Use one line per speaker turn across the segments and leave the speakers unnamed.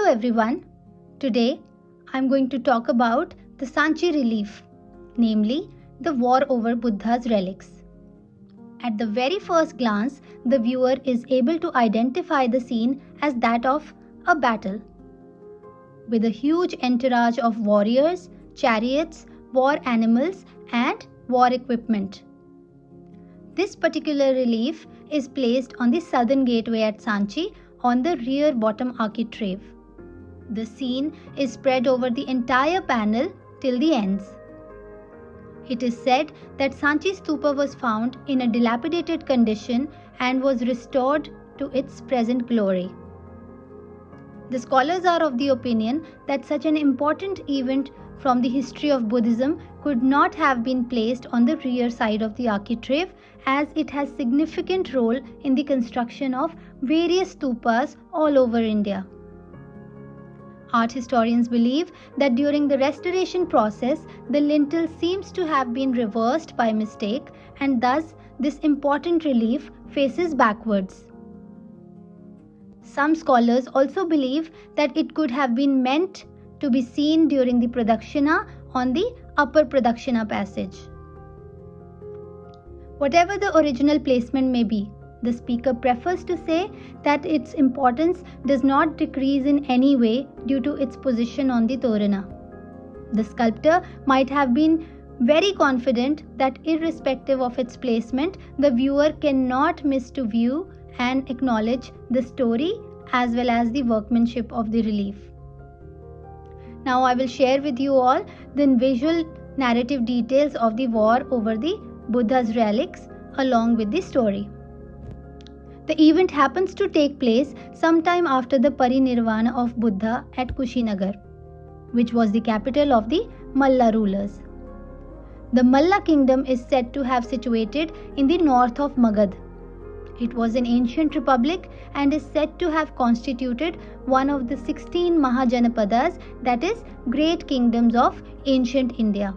everyone. Today I am going to talk about the Sanchi relief, namely the war over Buddha's relics. At the very first glance, the viewer is able to identify the scene as that of a battle, with a huge entourage of warriors, chariots, war animals, and war equipment. This particular relief is placed on the southern gateway at Sanchi on the rear bottom architrave. The scene is spread over the entire panel till the ends. It is said that Sanchi Stupa was found in a dilapidated condition and was restored to its present glory. The scholars are of the opinion that such an important event from the history of Buddhism could not have been placed on the rear side of the architrave, as it has significant role in the construction of various stupas all over India. Art historians believe that during the restoration process, the lintel seems to have been reversed by mistake, and thus this important relief faces backwards. Some scholars also believe that it could have been meant to be seen during the Pradakshina on the upper Pradakshina passage. Whatever the original placement may be, the speaker prefers to say that its importance does not decrease in any way due to its position on the Torana. The sculptor might have been very confident that irrespective of its placement, the viewer cannot miss to view and acknowledge the story as well as the workmanship of the relief. Now I will share with you all the visual narrative details of the war over the Buddha's relics along with the story. The event happens to take place sometime after the parinirvana of Buddha at Kushinagar, which was the capital of the Malla rulers. The Malla kingdom is said to have situated in the north of Magad. It was an ancient republic and is said to have constituted one of the 16 Mahajanapadas, that is, great kingdoms of ancient India.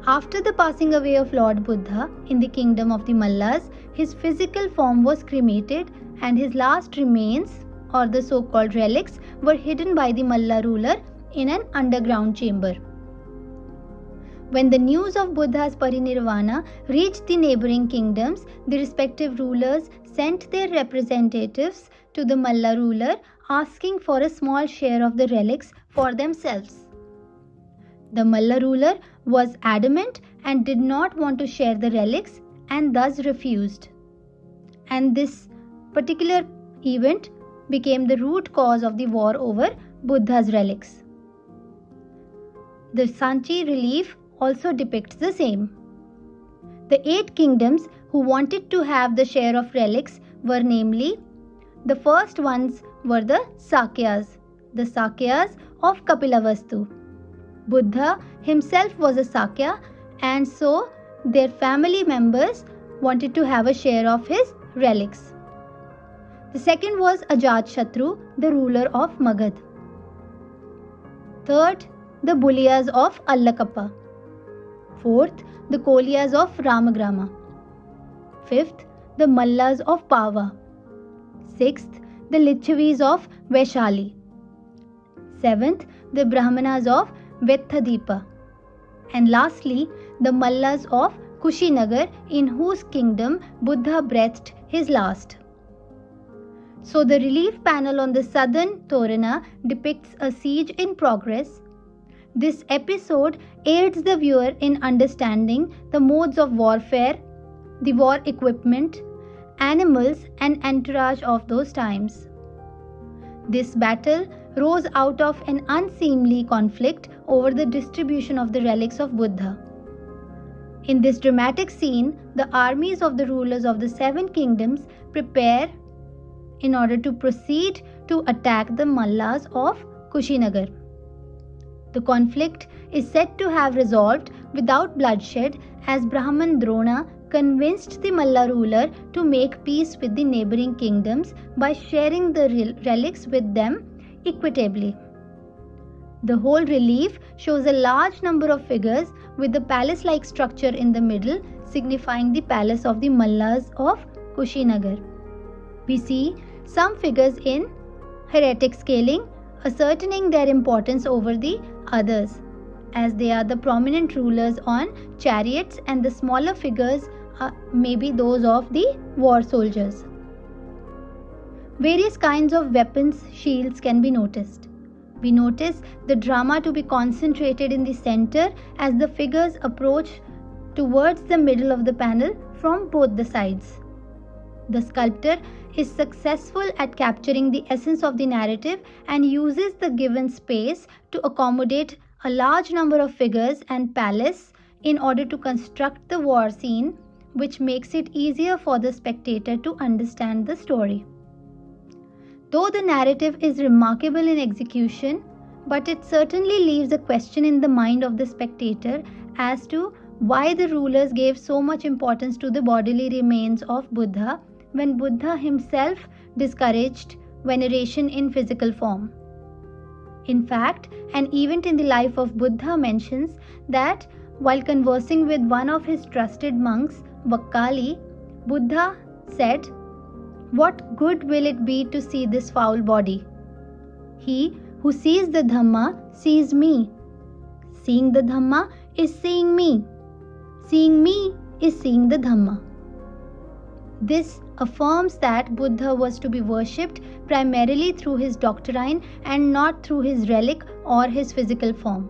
After the passing away of Lord Buddha in the kingdom of the Mallas, his physical form was cremated and his last remains, or the so-called relics, were hidden by the Malla ruler in an underground chamber. When the news of Buddha's parinirvana reached the neighboring kingdoms, the respective rulers sent their representatives to the Malla ruler asking for a small share of the relics for themselves. The Malla ruler was adamant and did not want to share the relics and thus refused. And this particular event became the root cause of the war over Buddha's relics. The Sanchi relief also depicts the same. The 8 kingdoms who wanted to have the share of relics were namely, the first ones were the Sakyas of Kapilavastu. Buddha himself was a Sakya, and so their family members wanted to have a share of his relics. The second was Ajatshatru, the ruler of Magad. Third, the Buliyas of Allakappa. Fourth, the Koliyas of Ramagrama. Fifth, the Mallas of Pava. Sixth, the Lichavis of Vaishali. Seventh, the Brahmanas of Vethadipa. And lastly, the Mallas of Kushinagar, in whose kingdom Buddha breathed his last. So the relief panel on the southern Torana depicts a siege in progress. This episode aids the viewer in understanding the modes of warfare, the war equipment, animals and entourage of those times. This battle rose out of an unseemly conflict over the distribution of the relics of Buddha. In this dramatic scene, the armies of the rulers of the 7 kingdoms prepare in order to proceed to attack the Mallas of Kushinagar. The conflict is said to have resolved without bloodshed, as Brahman Drona convinced the Malla ruler to make peace with the neighboring kingdoms by sharing the relics with them equitably. The whole relief shows a large number of figures with the palace-like structure in the middle, signifying the palace of the Mallas of Kushinagar. We see some figures in heretic scaling, ascertaining their importance over the others, as they are the prominent rulers on chariots and the smaller figures may be those of the war soldiers. Various kinds of weapons, shields can be noticed. We notice the drama to be concentrated in the center as the figures approach towards the middle of the panel from both the sides. The sculptor is successful at capturing the essence of the narrative and uses the given space to accommodate a large number of figures and palace in order to construct the war scene, which makes it easier for the spectator to understand the story. Though the narrative is remarkable in execution, but it certainly leaves a question in the mind of the spectator as to why the rulers gave so much importance to the bodily remains of Buddha when Buddha himself discouraged veneration in physical form. In fact, an event in the life of Buddha mentions that while conversing with one of his trusted monks, Vakkali, Buddha said, "What good will it be to see this foul body? He who sees the Dhamma sees me. Seeing the Dhamma is seeing me. Seeing me is seeing the Dhamma." This affirms that Buddha was to be worshipped primarily through his doctrine and not through his relic or his physical form.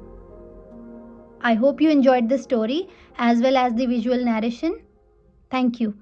I hope you enjoyed the story as well as the visual narration. Thank you.